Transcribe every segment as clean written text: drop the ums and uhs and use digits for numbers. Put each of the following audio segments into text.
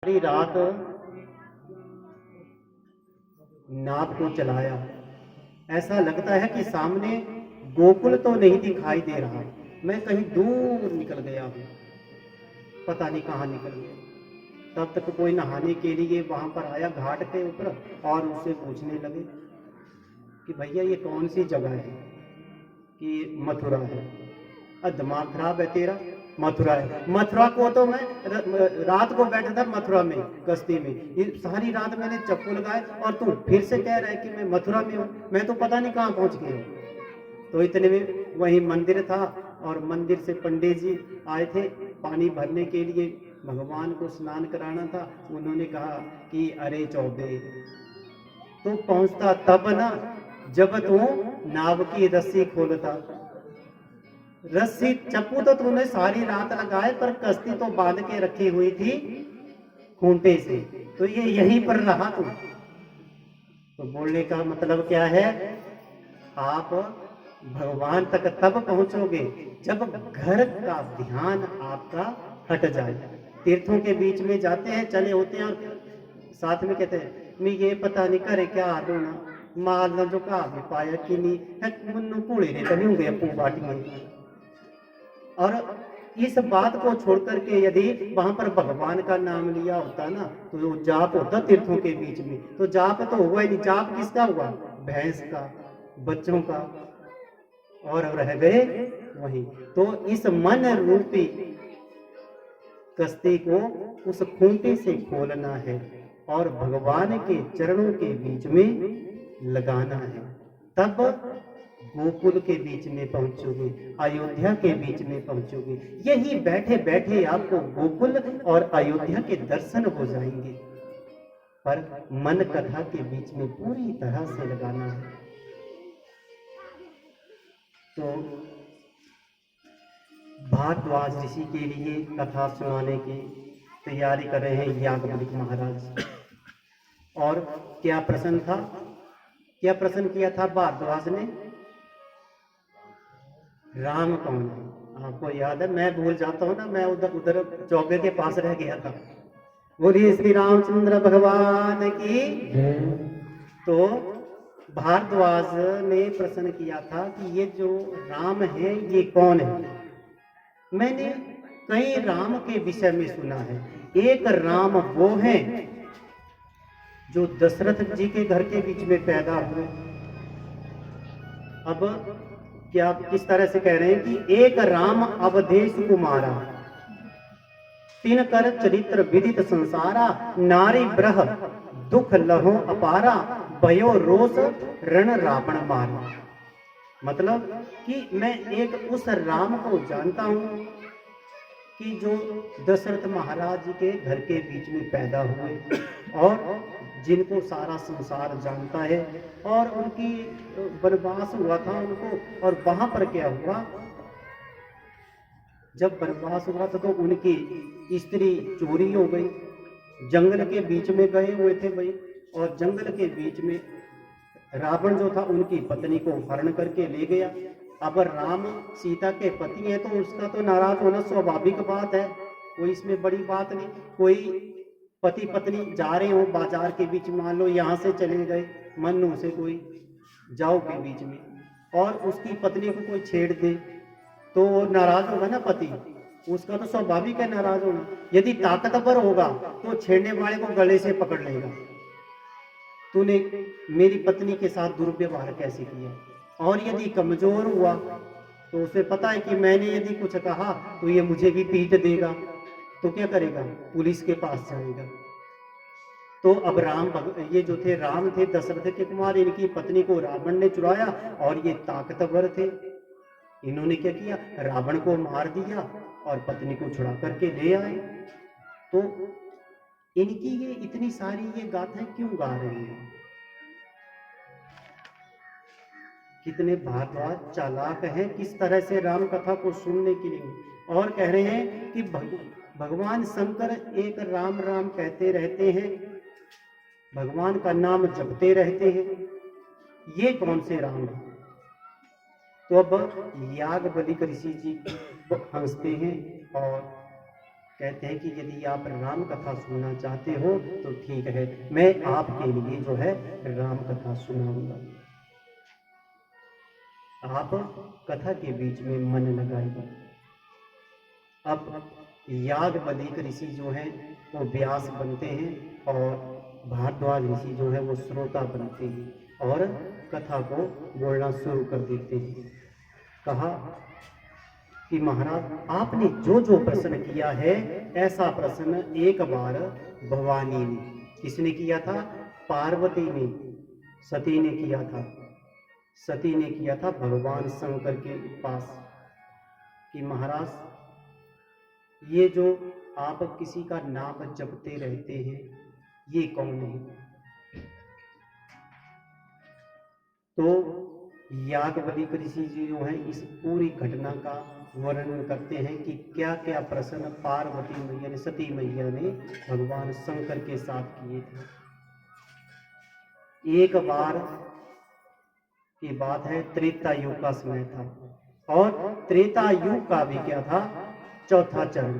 सारी रात नाव को चलाया। ऐसा लगता है कि सामने गोकुल तो नहीं दिखाई दे रहा, मैं कहीं दूर निकल गया हूँ, पता नहीं कहाँ निकल गया। तब तक कोई नहाने के लिए वहां पर आया घाट के ऊपर और उससे पूछने लगे कि भैया ये कौन सी जगह है? कि मथुरा है। दिमाग खराब है तेरा, मथुरा है? मथुरा को तो मैं रात को बैठा था मथुरा में कश्ती में, ये सारी रात मैंने चप्पू लगाए और तू फिर से कह रहा है कि मैं मथुरा में हूँ, मैं तो पता नहीं कहाँ पहुंच गया हूँ। तो इतने में वही मंदिर था और मंदिर से पंडित जी आए थे पानी भरने के लिए, भगवान को स्नान कराना था। उन्होंने कहा कि अरे चौबे, तू पहुंचता तब ना जब तू नाव की रस्सी खोलता। रस्सी चप्पू तो तूने सारी रात लगाए, पर कश्ती तो बांध के रखी हुई थी खूंटे से, तो ये यहीं पर रहा तू। तो बोलने का मतलब क्या है, आप भगवान तक तब पहुंचोगे जब घर का ध्यान आपका हट जाए। तीर्थों के बीच में जाते हैं, चले होते हैं और साथ में कहते हैं मैं ये पता नहीं करे क्या आदो ना माल न जो का भी पाया कि नहीं है मुन्नू कूड़े रे तो नहीं होंगे अपू बाटी में। और इस बात को छोड़ करके यदि वहां पर भगवान का नाम लिया होता ना तो वो जाप होता तीर्थों के बीच में, तो जाप तो हुआ ही नहीं। जाप किसका हुआ? भैंस का, बच्चों का, और रह गए वहीं। तो इस मन रूपी कश्ती को उस खूंटे से खोलना है और भगवान के चरणों के बीच में लगाना है, तब गोकुल के बीच में पहुंचोगे, अयोध्या के बीच में पहुंचोगे। यही बैठे बैठे आपको गोकुल और अयोध्या के दर्शन हो जाएंगे, पर मन कथा के बीच में पूरी तरह से लगाना है। तो भारद्वाज ऋषि के लिए कथा सुनाने की तैयारी कर रहे हैं याज्ञवल्क्य महाराज। और क्या प्रश्न था, क्या प्रश्न किया था भारद्वाज ने? राम कौन है? आपको याद है? मैं भूल जाता हूँ ना, मैं उधर चौबे के पास रह गया था। बोलिए श्री रामचंद्र भगवान की। तो भारद्वाज ने प्रश्न किया था कि ये जो राम है ये कौन है? मैंने कई राम के विषय में सुना है। एक राम वो है जो दशरथ जी के घर के बीच में पैदा हुए। अब क्या किस तरह से कह रहे हैं कि एक राम अवधेश कुमारा, तीन कर चरित्र विदित संसारा, नारी ब्रह दुख लहो अपारा, भयो रोष रण रावण मारा। मतलब कि मैं एक उस राम को जानता हूं कि जो दशरथ महाराज जी के घर के बीच में पैदा हुए और जिनको सारा संसार जानता है। और उनकी वनवास हुआ था उनको, और वहां पर क्या हुआ, जब वनवास हुआ था तो उनकी स्त्री चोरी हो गई, जंगल के बीच में गए हुए थे भाई, और जंगल के बीच में रावण जो था उनकी पत्नी को हरण करके ले गया। अब राम सीता के पति हैं तो उसका तो नाराज होना स्वाभाविक बात है, कोई इसमें बड़ी बात नहीं। कोई पति पत्नी जा रहे हो बाजार के बीच, मान लो यहाँ से चले गए मन्नू से कोई जाओ के बीच में, और उसकी पत्नी को कोई छेड़ दे तो नाराज होगा ना पति, उसका तो स्वाभाविक है नाराज होना। यदि ताकतवर होगा तो छेड़ने वाले को गले से पकड़ लेगा, तूने मेरी पत्नी के साथ दुर्व्यवहार कैसे किया। और यदि कमजोर हुआ तो उसे पता है कि मैंने यदि कुछ कहा तो ये मुझे भी पीट देगा, तो क्या करेगा? पुलिस के पास जाएगा। तो अब ये जो थे राम थे दशरथ के कुमार, इनकी पत्नी को रावण ने चुराया और ये ताकतवर थे, इन्होंने क्या किया, रावण को मार दिया और पत्नी को छुड़ा करके ले आए। तो इनकी ये इतनी सारी ये गाथाएं क्यों गा रही हैं? कितने भारद्वाज चालाक हैं, किस तरह से राम कथा को सुनने के लिए। और कह रहे हैं कि भगवान शंकर एक राम राम कहते रहते हैं, भगवान का नाम जपते रहते हैं, ये कौन से राम है? तो अब याज्ञवल्क्य ऋषि जी हंसते हैं और कहते हैं कि यदि आप राम कथा सुनना चाहते हो तो ठीक है, मैं आपके लिए जो है राम कथा सुनाऊंगा। आप कथा के बीच में मन लगाइए। अब याज्ञवल्क्य ऋषि जो हैं वो व्यास बनते हैं और भारद्वाज ऋषि जो है वो श्रोता बनते हैं और कथा को बोलना शुरू कर देते हैं। कहा कि महाराज, आपने जो जो प्रश्न किया है, ऐसा प्रश्न एक बार भवानी ने, किसने किया था? पार्वती ने, सती ने किया था। सती ने किया था भगवान शंकर के पास कि महाराज, ये जो आप किसी का नाम जपते रहते हैं, ये कौन है? तो याज्ञवल्क्य ऋषि जी जो है इस पूरी घटना का वर्णन करते हैं कि क्या क्या प्रश्न पार्वती मैया ने, सती मैया ने भगवान शंकर के साथ किए थे। एक बार की बात है, त्रेता युग का समय था और त्रेता युग का भी क्या था? चौथा चरण।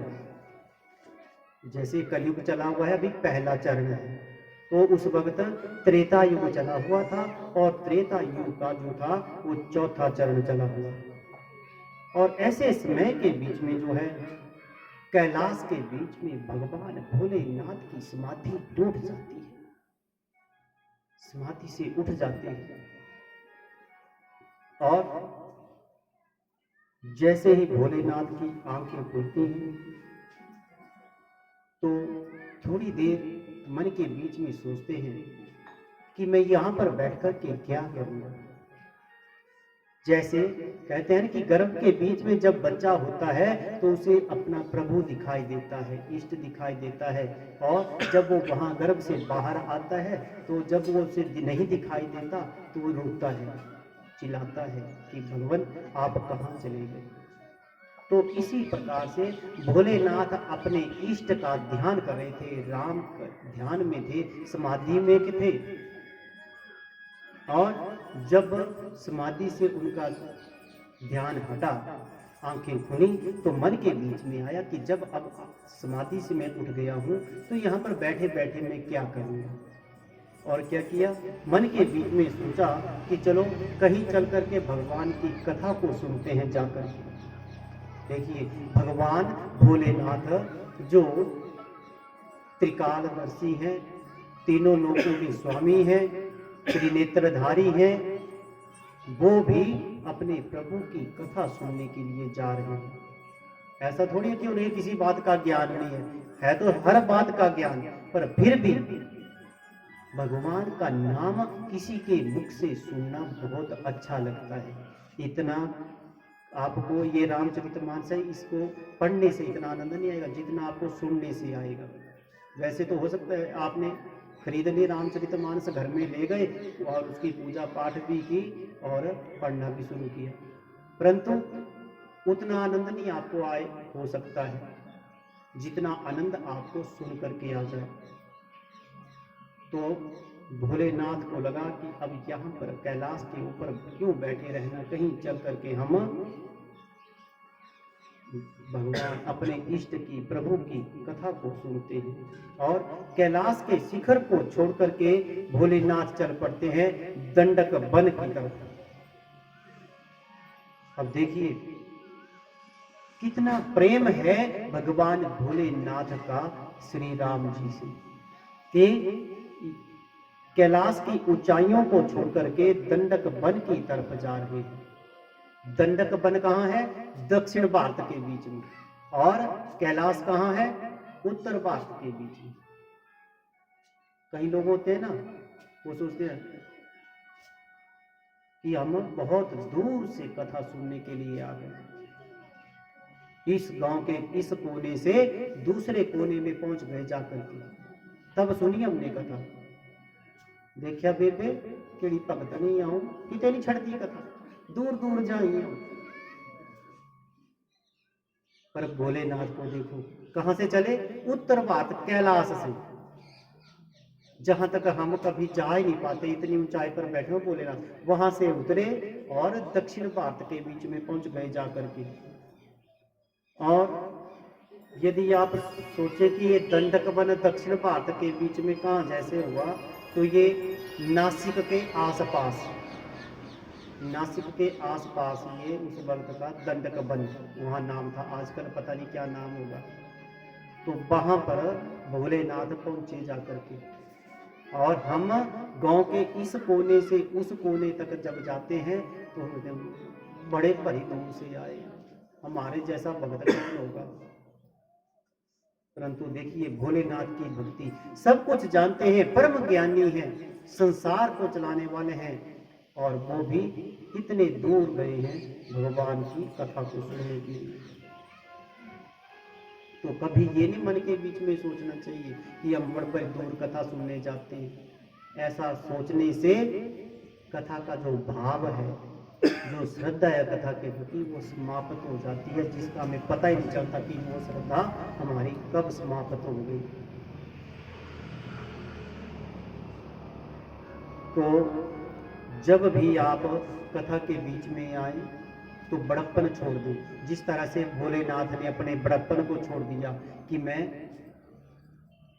जैसे कलयुग चला हुआ है, अभी पहला चरण है, तो उस वक्त त्रेता युग चला हुआ था और त्रेता युग का जो था वो चौथा चरण चला हुआ। और ऐसे समय के बीच में जो है कैलाश के बीच में भगवान भोलेनाथ की समाधि टूट जाती है, समाधि से उठ जाते हैं। और जैसे ही भोलेनाथ की आंखें खुलती हैं तो थोड़ी देर मन के बीच में सोचते हैं कि मैं यहां पर बैठकर के क्या करूंगा। जैसे कहते हैं कि गर्भ के बीच में जब बच्चा होता है तो उसे अपना प्रभु दिखाई देता है, इष्ट दिखाई देता है, और जब वो वहां गर्भ से बाहर आता है तो जब वो उसे नहीं दिखाई देता तो वो रोता है, चिल्लाता है कि भगवान आप कहां चले गए। तो इसी प्रकार से भोलेनाथ अपने इष्ट का ध्यान कर रहे थे, राम ध्यान में थे, समाधि में थे। और जब समाधि से उनका ध्यान हटा, आंखें खुली, तो मन के बीच में आया कि जब अब समाधि से मैं उठ गया हूं तो यहाँ पर बैठे बैठे मैं क्या करूंगा। और क्या किया? मन के बीच में सोचा कि चलो कहीं चल करके भगवान की कथा को सुनते हैं जाकर। देखिए, भगवान भोलेनाथ जो त्रिकालदर्शी हैं, तीनों लोकों के स्वामी हैं, त्रिनेत्रधारी हैं, वो भी अपने प्रभु की कथा सुनने के लिए जा रहे हैं। ऐसा थोड़ी है कि उन्हें किसी बात का ज्ञान नहीं है तो हर बात का ज्ञान, पर फिर भी भगवान का नाम किसी के मुख से सुनना बहुत अच्छा लगता है। इतना आपको ये रामचरितमानस है, इसको पढ़ने से इतना आनंद नहीं आएगा जितना आपको सुनने से आएगा। वैसे तो हो सकता है आपने खरीद ली रामचरितमानस, घर में ले गए और उसकी पूजा पाठ भी की और पढ़ना भी शुरू किया, परंतु उतना आनंद नहीं आपको आए हो सकता है जितना आनंद आपको सुन करके आ जाए। तो भोलेनाथ को लगा कि अब यहाँ पर कैलाश के ऊपर क्यों बैठे रहना, कहीं चल करके हम भगवान अपने इष्ट की, प्रभु की कथा को सुनते हैं। और कैलाश के शिखर को छोड़ करके भोलेनाथ चल पड़ते हैं दंडक वन की तरफ। अब देखिए कितना प्रेम है भगवान भोलेनाथ का श्री राम जी से कि कैलाश की ऊंचाइयों को छोड़ करके दंडक वन की तरफ जा रहे हैं। दंडक वन कहाँ है? दक्षिण भारत के बीच में, और कैलाश कहाँ है? उत्तर भारत के बीच में। कई लोग होते हैं ना, वो सोचते हैं कि हम बहुत दूर से कथा सुनने के लिए आ गए, इस गांव के इस कोने से दूसरे कोने में पहुंच गए जाकर के, तब सुनी हमने कथा। देखिया बेबे केड़ी भगत नहीं आऊं, कितने नहीं छड़ती कथा, दूर दूर जाइए। पर भोलेनाथ को देखो कहां से चले? उत्तर भारत, कैलाश से, जहां तक हम कभी जा ही नहीं पाते, इतनी ऊंचाई पर बैठे हो भोलेनाथ, वहां से उतरे और दक्षिण भारत के बीच में पहुंच गए जाकर के। और यदि आप सोचें कि ये दंडक वन दक्षिण भारत के बीच में कहाँ जैसे हुआ, तो ये नासिक के आसपास, नासिक के आसपास ये उस वक्त का दंडक वन वहाँ नाम था, आजकल पता नहीं क्या नाम होगा। तो वहाँ पर भोलेनाथ पहुँचे जाकर के, और हम गांव के इस कोने से उस कोने तक जब जाते हैं तो बड़े भरी दूर से आए, हमारे जैसा भक्त कौन होगा। परंतु देखिए भोलेनाथ की भक्ति, सब कुछ जानते हैं, परम ज्ञानी हैं, संसार को चलाने वाले हैं, और वो भी इतने दूर गए हैं भगवान की कथा को सुनने के लिए। तो कभी ये नहीं मन के बीच में सोचना चाहिए कि हम बड़े दूर कथा सुनने जाते हैं। ऐसा सोचने से कथा का जो भाव है, जो श्रद्धा है कथा के प्रति, वो समाप्त हो जाती है, जिसका हमें पता ही नहीं चलता कि वो श्रद्धा हमारी कब समाप्त हो गई। तो जब भी आप कथा के बीच में आए तो बड़प्पन छोड़ दें, जिस तरह से भोलेनाथ ने अपने बड़प्पन को छोड़ दिया कि मैं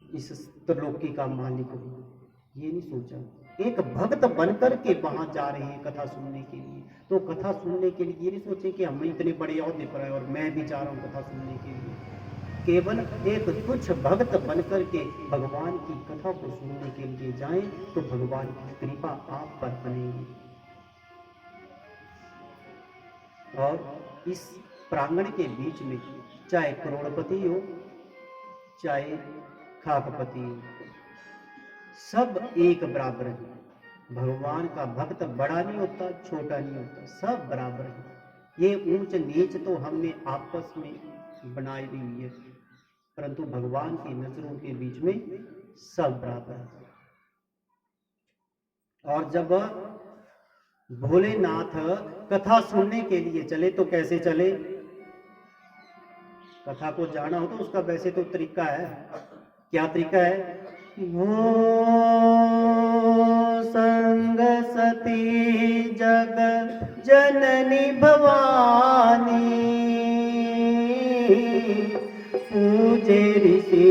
इस त्रिलोकी का मालिक हूँ, ये नहीं सोचा। एक भक्त बनकर के वहां जा रहे हैं कथा सुनने के लिए, तो कथा सुनने के लिए ये नहीं सोचे कि हम इतने बड़े औहदे पर हैं और मैं भी जा रहा हूँ कथा सुनने के लिए। केवल एक तुच्छ भक्त बनकर के भगवान की कथा को सुनने के लिए जाएं तो भगवान की कृपा आप पर बनेगी। और इस प्रांगण के बीच में चाहे करोड़पति हो चाहे खाकपति हो, सब एक बराबर है। भगवान का भक्त बड़ा नहीं होता, छोटा नहीं होता, सब बराबर है। ये ऊंच नीच तो हमने आपस में बनाई हुई है, परंतु भगवान की नजरों के बीच में सब बराबर है। और जब भोलेनाथ कथा सुनने के लिए चले तो कैसे चले? कथा को जाना हो तो उसका वैसे तो तरीका है। क्या तरीका है? वो संग सती जग जननी भवानी, पूजे ऋषि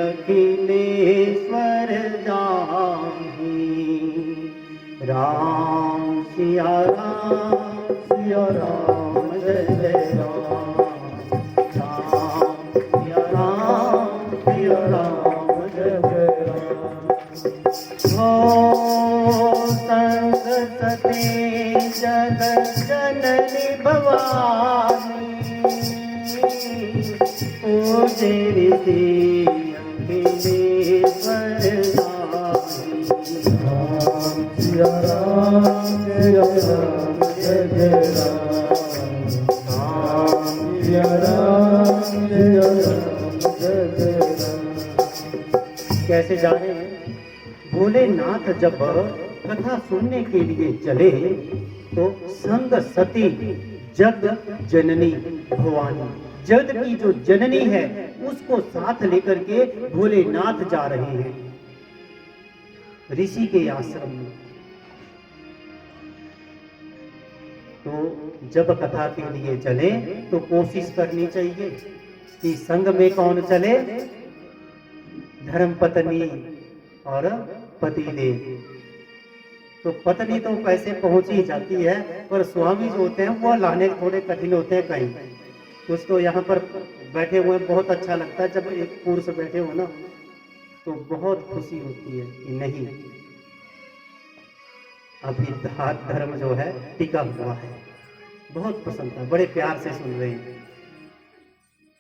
अखिलेश्वर जाहि। राम सिया राम जय जय राम, राम सिया राम जय जय राम। हो संग सती जग जननी भवानी, पूजे ऋषि अखिलेश्वर जाहि। राम सिया राम जय जय राम, राम सिया राम जय जय राम। कैसे जा रहे हैं? भोलेनाथ जब कथा सुनने के लिए चले तो संग सती जग जननी भवानी, जग की जो जननी है उसको साथ लेकर के भोलेनाथ जा रहे हैं ऋषि के आश्रम में। तो जब कथा के लिए चले तो कोशिश करनी चाहिए कि संग में कौन चले? धर्मपत्नी और पतिदेव। तो पत्नी तो कैसे पहुंच ही जाती है, पर स्वामी जो होते हैं वो लाने थोड़े कठिन होते हैं। कहीं कुछ तो यहाँ पर बैठे हुए बहुत अच्छा लगता है, जब एक पुरुष बैठे हो ना तो बहुत खुशी होती है कि नहीं अभी धर्म जो है टिका हुआ है। बहुत पसंद है, बड़े प्यार से सुन रहे हैं।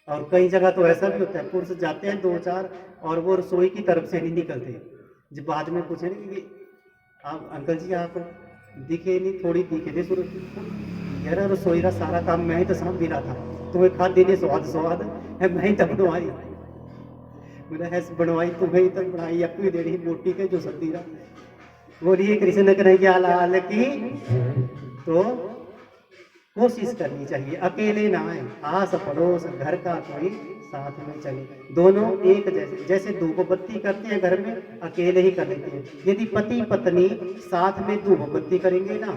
और कई जगह तो ऐसा भी होता है, पुरुष जाते हैं दो चार और वो रसोई की तरफ से नहीं निकलते। जब बाद में पूछे नहीं कि आप अंकल जी आप दिखे नहीं, थोड़ी दिखे थे सूरज यार, रसोई का सारा काम मैं ही तो साथ भी रहा था, तुम्हें खा देने स्वाद है मैं ही तो बनवाई, मैंने है बनवाई तुम्हें ही तक बनाई, अब भी दे रही मोटी के जो सदी रहा। बोलिए कृष्ण कन्हैया लाल की। तो कोशिश करनी चाहिए, अकेले ना आए, आस पड़ोस घर का कोई साथ में चले, दोनों एक जैसे धूप बत्ती करते हैं घर में, अकेले ही कर लेते हैं। यदि पति पत्नी साथ में धूप बत्ती करेंगे ना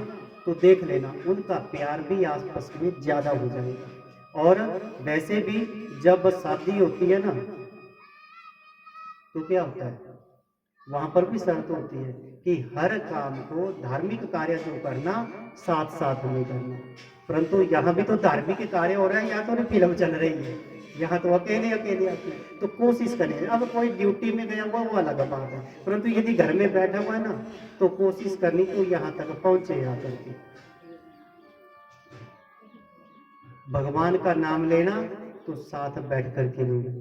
तो देख लेना उनका प्यार भी आपस में ज्यादा हो जाएगा। और वैसे भी जब शादी होती है ना, तो क्या होता है, वहां पर भी शर्त होती है कि हर काम को, धार्मिक कार्य जो करना, साथ साथ में करना। परंतु यहाँ भी तो धार्मिक कार्य हो रहा है, यहाँ तो फिल्म चल रही है, यहाँ तो अकेले अकेले आते हैं। तो कोशिश करें, अब कोई ड्यूटी में गया हुआ वो अलग बात है, परंतु यदि घर में बैठा हुआ है ना, तो कोशिश करनी तो यहाँ तक पहुंचे आकर के भगवान का नाम लेना, तो साथ बैठ करके लेना,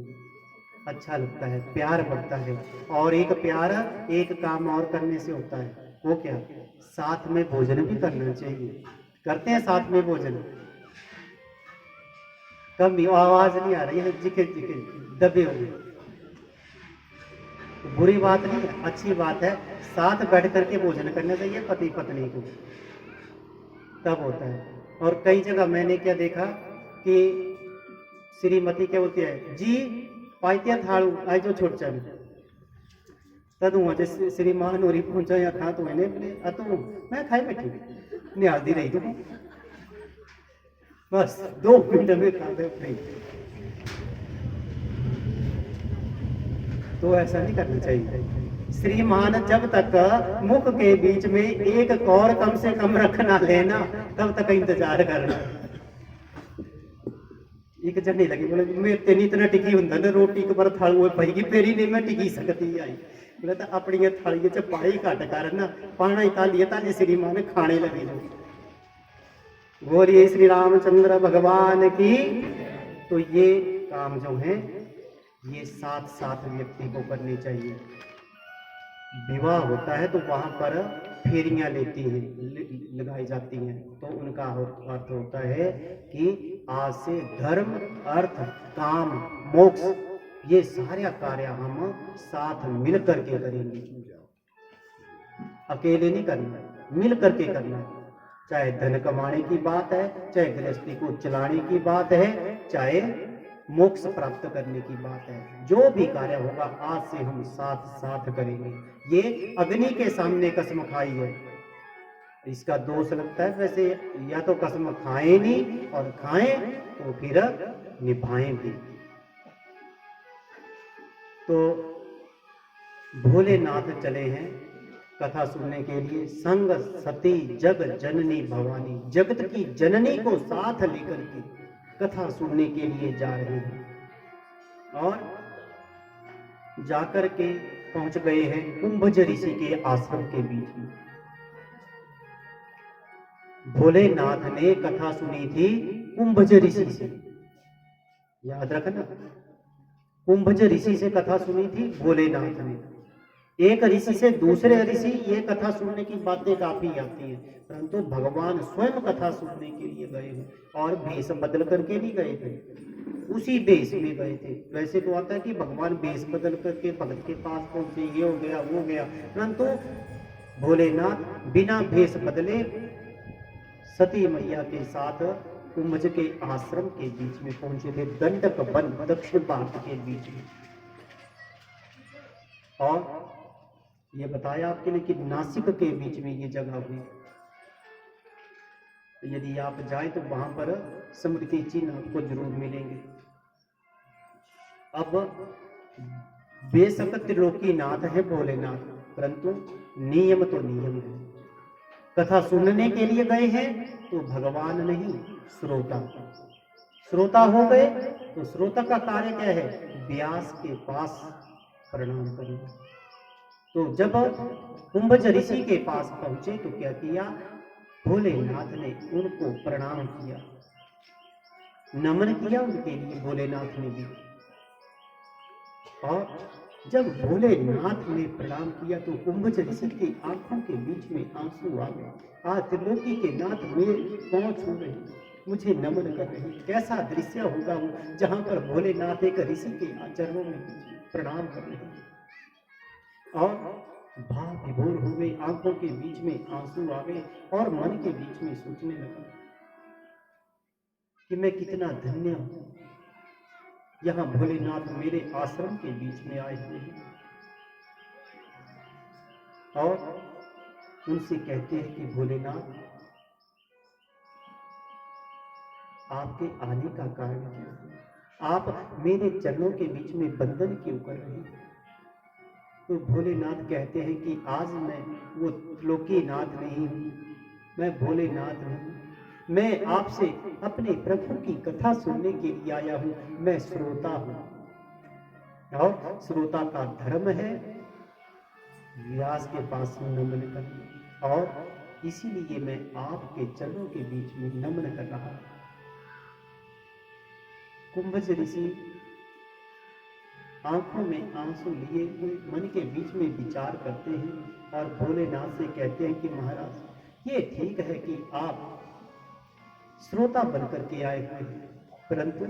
अच्छा लगता है, प्यार बढ़ता है। और एक प्यार एक काम और करने से होता है, वो क्या, साथ में भोजन भी करना चाहिए। करते हैं साथ में भोजन, कम आवाज नहीं आ रही है, जिके जिके दबे हुए, तो बुरी बात नहीं है, अच्छी बात है। साथ बैठ करके भोजन करना चाहिए पति पत्नी को, तब होता है। और कई जगह मैंने क्या देखा कि श्रीमती क्या बोलती है, जी पाइतिया थाड़ू आज जो छोट चल तदू मुझे श्रीमान होरी पहुंचा या था, तो मैंने बोले अतु मैं खाई बैठी निहालती रही तू, बस 2 मिनट में खा दे फ्री। तो ऐसा नहीं करना चाहिए। श्रीमान जब तक मुख के बीच में एक कौर कम से कम रखना लेना, तब तक इंतजार करना। एक जने लगी बोले मैं तेनी इतना टिकी हुंदा ना, रोटी के पर थाल वो पईगी फेरी नहीं मैं टिकी सकती आई। बोले तो अपनी थाली च पाई घट कर ना, पाना ही तालिए ताली श्रीमान खाने लगे जो। बोलिए श्री रामचंद्र भगवान की। तो ये काम जो है ये साथ साथ व्यक्ति को करनी चाहिए। विवाह होता है तो वहां पर फेरियां लेती हैं, लगाई जाती हैं, तो उनका अर्थ होता है कि आज से धर्म अर्थ काम मोक्ष ये सारे कार्य हम साथ मिल करके करेंगे, अकेले नहीं करना, मिल करके करना। चाहे धन कमाने की बात है, चाहे गृहस्थी को चलाने की बात है, चाहे मोक्ष प्राप्त करने की बात है, जो भी कार्य होगा आज से हम साथ साथ करेंगे। ये अग्नि के सामने कसम खाई है, इसका दोष लगता है वैसे, या तो कसम खाएं नहीं और खाएं तो फिर निभाएं भी। तो भोलेनाथ चले हैं कथा सुनने के लिए। संग सती जग जननी भवानी, जगत की जननी को साथ लेकर के कथा सुनने के लिए जा रहे हैं। और जाकर के पहुंच गए हैं कुंभज ऋषि के आश्रम के बीच में। भोलेनाथ ने कथा सुनी थी कुंभज ऋषि से, याद रखना, कुंभज ऋषि से कथा सुनी थी भोलेनाथ ने। एक ऋषि से दूसरे ऋषि ये कथा सुनने की बातें काफी आती हैं, परंतु भगवान स्वयं कथा सुनने के लिए गए हैं और भेष बदल करके भी गए थे, उसी भेष में गए थे। वैसे तो आता है कि भगवान भेष बदल करके भगत के पास पहुंचे, ये हो गया वो गया, परंतु भोलेनाथ बिना भेष बदले सती मैया के साथ कुंभज के आश्रम के बीच में पहुंचे थे, दंडक वन दक्षिण भारत के बीच में। और ये बताया आपके लिए कि नासिक के बीच में ये जगह हुई। तो यदि आप जाए तो वहां पर स्मृति चिन्ह आपको जरूर मिलेंगे। अब बेशक त्रिलोकीनाथ है भोलेनाथ, परंतु नियम तो नियम है। कथा सुनने के लिए गए हैं तो भगवान नहीं, श्रोता। श्रोता हो गए तो श्रोता का कार्य क्या है, व्यास के पास प्रणाम करना। तो जब कुंभज ऋषि के पास पहुंचे तो क्या किया, भोलेनाथ ने उनको प्रणाम किया, नमन किया उनके लिए भोलेनाथ ने भी। और जब भोलेनाथ ने प्रणाम किया तो कुंभज ऋषि की आंखों के बीच में आंसू आ गए। आज त्रिलोकी के नाथ मेरे पांव छू रहे, मुझे नमन कर रहे। कैसा दृश्य होगा वो, जहां पर भोलेनाथ एक ऋषि के चरणों में प्रणाम कर रहे हैं। और भाव विभोर हुए, आंखों के बीच में आंसू आ गए और मन के बीच में सोचने लगा कि मैं कितना धन्य हूं, यहाँ भोलेनाथ मेरे आश्रम के बीच में आए हुए हैं। और उनसे कहते हैं कि भोलेनाथ आपके आने का कारण क्या है? आप मेरे चरणों के बीच में बंधन क्यों कर रहे हैं? तो भोलेनाथ कहते हैं कि आज मैं वो त्रिलोकीनाथ नहीं हूँ, मैं भोलेनाथ हूँ। मैं आपसे अपने प्रभु की कथा सुनने के लिए आया हूँ। मैं श्रोता हूँ और श्रोता का धर्म है व्यास के पास नमन करना, और इसीलिए मैं आपके चरणों के बीच में नमन कर रहा हूँ। कुंभज ऋषि आंखों में आंसू लिए हुए मन के बीच में विचार करते हैं और भोलेनाथ से कहते हैं कि महाराज, ये ठीक है कि आप श्रोता बनकर के आए हुए हैं, परंतु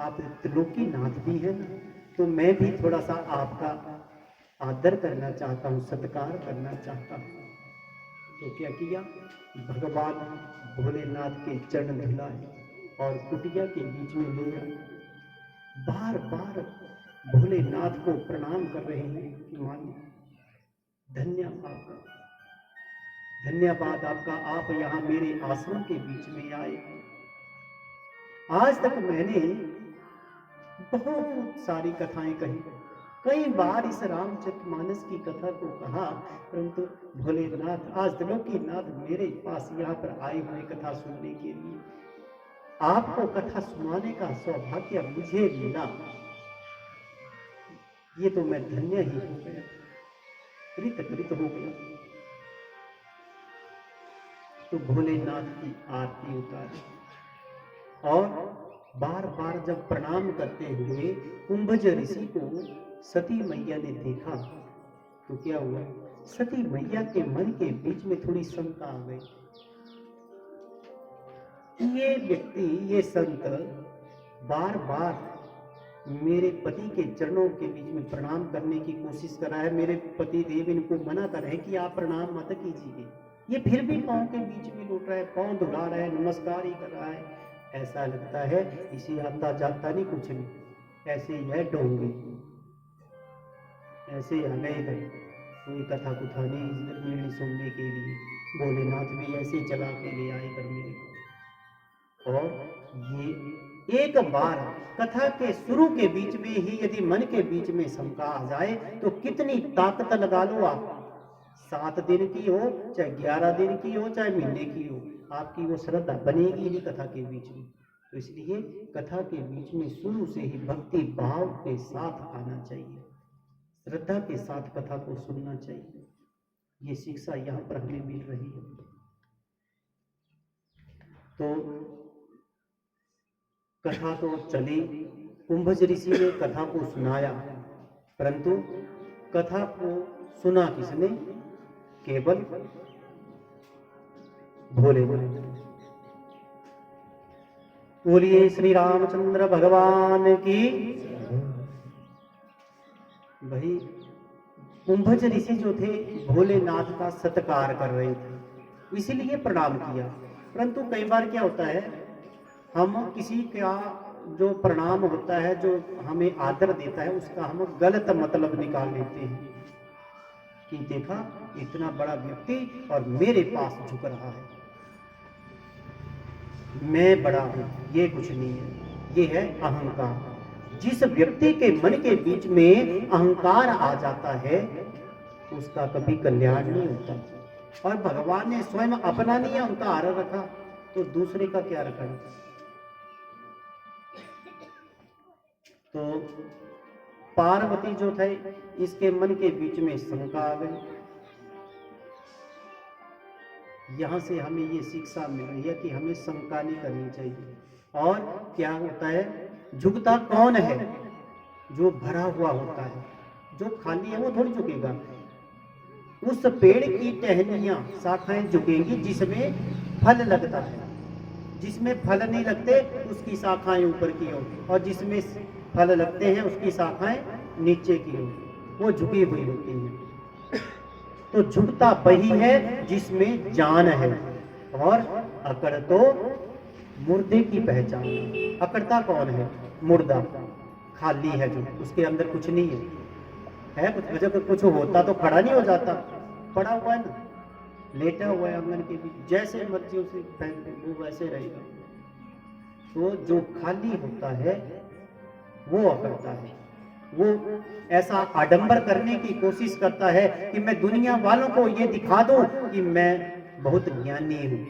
आप त्रिलोकीनाथ भी हैं ना, तो मैं भी थोड़ा सा आपका आदर करना चाहता हूँ, सत्कार करना चाहता हूँ। तो क्या किया? भगवान भोलेनाथ के चरण धुलाए और कुटिया के बीच में ले आए। बार बार भोलेनाथ को प्रणाम कर रहे हैं कि मालिक, धन्यवाद आपका, धन्यवाद आपका, आप यहाँ मेरे आश्रम के बीच में आए। आज तक मैंने बहुत सारी कथाएं कही, कई बार इस रामचरितमानस की कथा को कहा, परंतु भोलेनाथ आज त्रिलोकीनाथ मेरे पास यहाँ पर आए हुए कथा सुनने के लिए, आपको कथा सुनाने का सौभाग्य मुझे मिला, ये तो मैं धन्य ही हो गया, कृत हो गया। तो भोलेनाथ की आरती उतारी और बार बार जब प्रणाम करते हुए कुंभज ऋषि को सती मैया ने देखा, तो क्या हुआ? सती मैया के मन के बीच में थोड़ी शंका आ गई। ये व्यक्ति, ये संत बार बार मेरे पति के चरणों के बीच में प्रणाम करने की कोशिश कर रहा है, मेरे पति देव इनको मना कर रहे हैं कि आप प्रणाम मत कीजिए, ये फिर भी पांव के बीच में लौट रहा है, पांव धुला रहा है, नमस्कार ही कर रहा है। ऐसा लगता है इसे आता जाता नहीं कुछ नहीं, ऐसे ही है डोंगे, ऐसे ही हमें इधर कोई कथा कुथा नहीं सुनने के लिए, भोलेनाथ भी ऐसे चला के ले आए कर मेरे को। और ये एक बार कथा के शुरू के बीच में ही यदि मन के बीच में शंका आ जाए तो कितनी ताकत लगा लो आप, 7 दिन की हो चाहे 11 दिन की हो चाहे महीने की हो, आपकी वो श्रद्धा बनेगी नहीं कथा के बीच में। तो इसलिए कथा के बीच में शुरू से ही भक्ति भाव के साथ आना चाहिए, श्रद्धा के साथ कथा को सुनना चाहिए। ये शिक्षा यहाँ पर हमें मिल रही है। तो कथा तो चली, कुंभज ऋषि ने कथा को सुनाया, परंतु कथा को सुना किसने? केवल भोलेनाथ। बोलिए श्री रामचंद्र भगवान की। भाई कुंभज ऋषि जो थे भोलेनाथ का सत्कार कर रहे थे, इसीलिए प्रणाम किया। परंतु कई बार क्या होता है, हम किसी का जो प्रणाम होता है, जो हमें आदर देता है, उसका हम गलत मतलब निकाल लेते हैं कि देखा इतना बड़ा व्यक्ति और मेरे पास झुक रहा है, मैं बड़ा हूं, ये कुछ नहीं है, ये है अहंकार। जिस व्यक्ति के मन के बीच में अहंकार आ जाता है उसका कभी कल्याण नहीं होता। और भगवान ने स्वयं अपना नहीं अहंकार रखा तो दूसरे का क्या रखा? तो पार्वती जो थे इसके मन के बीच में शंका आ गई। यहां से हमें ये शिक्षा मिल रही है कि हमें शंका नहीं करनी चाहिए। और क्या होता है, झुकता कौन है? जो भरा हुआ होता है, जो खाली है वो थोड़ी झुकेगा। उस पेड़ की टहनियां शाखाएं झुकेंगी जिसमें फल लगता है, जिसमें फल नहीं लगते उसकी शाखाएं ऊपर की ओर, और जिसमें फल लगते हैं उसकी शाखाएं नीचे की ओर, वो झुकी हुई होती हैं। तो झुकता वही है जिसमें जान है, और अकड़ तो मुर्दे की पहचान है। अकड़ता कौन है? मुर्दा, खाली है जो, उसके अंदर कुछ नहीं है कुछ वजह, कुछ होता तो खड़ा नहीं हो जाता, पड़ा हुआ है ना, लेटा हुआ है आंगन के बीच, जैसे मर्जी उसे फेंक दो वो वैसे रहेगा। तो जो खाली होता है वो अकड़ता है, वो ऐसा आडंबर करने की कोशिश करता है कि मैं दुनिया वालों को ये दिखा दूं कि मैं बहुत ज्ञानी हूं।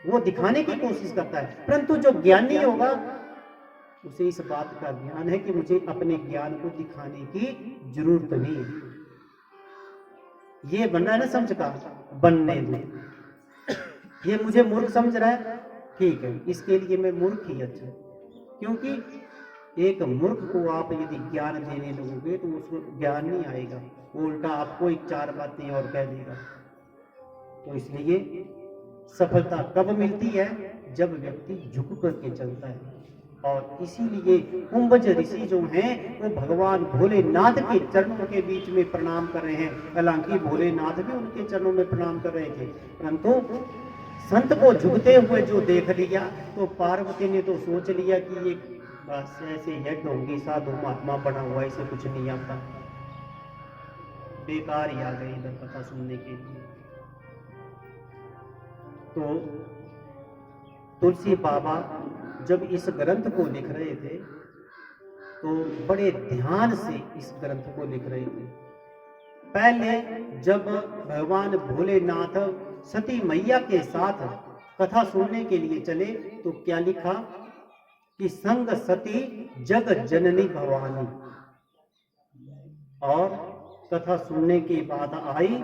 वो दिखाने की कोशिश करता है, परंतु जो ज्ञानी होगा उसे इस बात का ज्ञान है कि मुझे अपने ज्ञान को दिखाने की जरूरत नहीं है। ये बन रहा है ना समझ का, बनने दो। ये मुझे मूर्ख समझ रहा है, ठीक है, इसके लिए मैं मूर्ख ही अच्छा, क्योंकि एक मूर्ख को आप यदि ज्ञान देने लगोगे तो उसको ज्ञान नहीं आएगा, वो उल्टा आपको एक चार बातें और कह देगा। तो इसलिए सफलता कब मिलती है? जब व्यक्ति झुक करके चलता है। और इसीलिए कुंभज ऋषि जो हैं वो भगवान भोलेनाथ के चरणों के बीच में प्रणाम कर रहे हैं। हालांकि भोलेनाथ भी उनके चरणों में प्रणाम कर रहे थे, परंतु संत को झुकते हुए जो देख लिया तो पार्वती ने तो सोच लिया कि ये बस ऐसे यज्ञ होंगी, साधु महात्मा बना हुआ, इसे कुछ नहीं आता, बेकार ही आ गए इधर कथा सुनने के लिए। तो तुलसी बाबा जब इस ग्रंथ को लिख रहे थे तो बड़े ध्यान से इस ग्रंथ को लिख रहे थे। पहले जब भगवान भोलेनाथ सती मैया के साथ कथा सुनने के लिए चले तो क्या लिखा कि संग सती जग जननी भवानी, और कथा सुनने की बात आई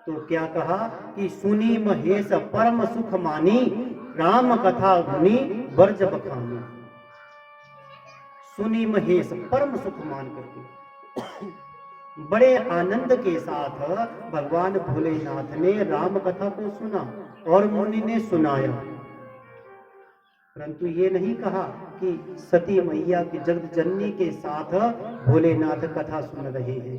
तो क्या कहा कि सुनी महेश परम सुख मानी, राम कथा गुनी वर्ज बखानी। सुनी महेश परम सुख मान करके बड़े आनंद के साथ भगवान भोलेनाथ ने राम कथा को सुना और मुनि ने सुनाया, परंतु ये नहीं कहा कि सती मैया की जगत जननी के साथ भोलेनाथ कथा सुन रहे हैं,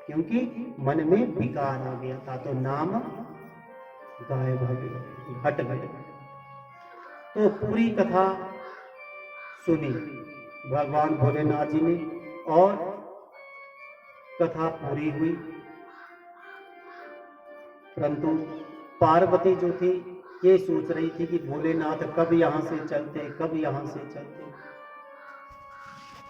क्योंकि मन में विकार आ गया था, तो नाम गायब हो गया, घट गए। तो पूरी कथा सुनी भगवान भोलेनाथ जी ने और कथा पूरी हुई, परंतु पार्वती जो थी ये सोच रही थी कि भोलेनाथ कब यहाँ से चलते, कब यहाँ से चलते।